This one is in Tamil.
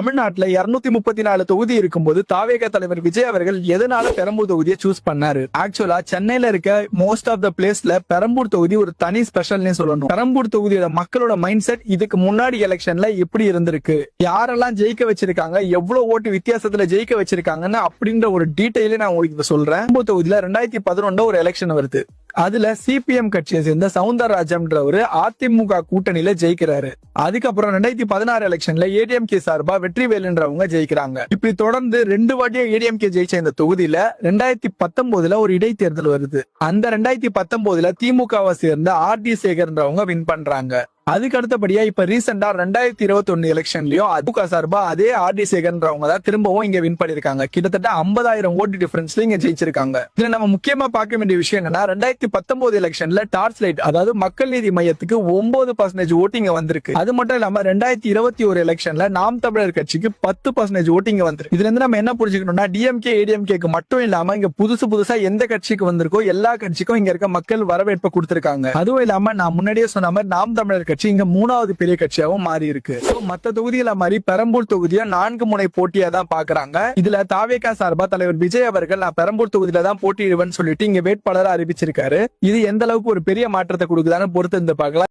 தமிழ்நாட்டுல 234 தொகுதி இருக்கும்போது தாவேக தலைவர் விஜய் அவர்கள் எதனால பெரம்பூர் தொகுதியை சூஸ் பண்ணாரு? ஆக்சுவலா சென்னையில இருக்க மோஸ்ட் ஆஃப் த பிளேஸ்ல பெரம்பூர் தொகுதி ஒரு தனி ஸ்பெஷல்னே சொல்லணும். பெரம்பூர் தொகுதியோட மக்களோட மைண்ட் செட் இதுக்கு முன்னாடி எலெக்ஷன்ல எப்படி இருந்திருக்கு, யாரெல்லாம் ஜெயிக்க வச்சிருக்காங்க, எவ்வளவு ஓட்டு வித்தியாசத்துல ஜெயிக்க வச்சிருக்காங்கன்னு அப்படின்ற ஒரு டீடைலே நான் உங்களுக்கு சொல்றேன். பெரம்பூர் தொகுதியில 2011 ஒரு எலெக்ஷன் வருது. அதுல சிபிஎம் கட்சியை சேர்ந்த சவுந்தரராஜன்றவரு அதிமுக கூட்டணியில ஜெயிக்கிறாரு. அதுக்கப்புறம் 2016 எலெக்ஷன்ல ஏடிஎம்கே சார்பா வெற்றிவேலுன்றவங்க ஜெயிக்கிறாங்க. இப்படி தொடர்ந்து 2 வாட்டியா ஏடிஎம்கே ஜெயிச்ச இந்த தொகுதியில 2019 ஒரு இடைத்தேர்தல் வருது. அந்த 2019 திமுகவை சேர்ந்த ஆர்டி சேகர்ன்றவங்க வின் பண்றாங்க. அதுக்கு அடுத்தபடியா இப்ப ரீசெண்டா 2021 எலெக்ஷன்லயும் அதிமுக சார்பா அதே ஆர்டி சேகர்ன்றவங்க தான் திரும்பவும் இங்க வின் பண்ணிருக்காங்க. கிட்டத்தட்ட 50,000 ஓட்டு டிஃபரன்ஸ்ல இங்க ஜெயிச்சிருக்காங்க. இதுல நம்ம முக்கியமா பார்க்க வேண்டிய விஷயம் என்னன்னா 2019 எலெக்ஷன்ல டார்ச் லைட் அதாவது மக்கள் நீதி மையத்துக்கு 9% ஓட்டிங்க வந்திருக்கு. அது மட்டும் இல்லாம 2021 எலெக்ஷன்ல நாம் தமிழர் கட்சிக்கு 10% ஓட்டிங்க வந்திருக்கு. இதுல இருந்து நம்ம என்ன புரிஞ்சுக்கணும்னா டிஎம்கே ஏடிஎம்கேக்கு மட்டும் இல்லாம இங்க புதுசா எந்த கட்சிக்கு வந்திருக்கோ எல்லா கட்சிக்கும் இங்க இருக்க மக்கள் வரவேற்பு கொடுத்திருக்காங்க. அதுவும் இல்லாம நான் முன்னாடியே சொன்ன மாதிரி நாம் தமிழர் கட்சி இங்க 3வது பெரிய கட்சியாவும் மாறி இருக்கு. மத்த தொகுதியில மாதிரி பெரம்பூர் தொகுதியை 4 முனை போட்டியா தான் பாக்குறாங்க. இதுல தாவேகா சார்பா தலைவர் விஜய் அவர்கள் நான் பெரம்பூர் தொகுதியில தான் போட்டியிடுவேன்னு சொல்லிட்டு இங்க வேட்பாளரை அறிவிச்சிருக்காரு. இது எந்த அளவுக்கு ஒரு பெரிய மாற்றத்தை கொடுக்குதான்னு பொறுத்து இருந்து பார்க்கலாம்.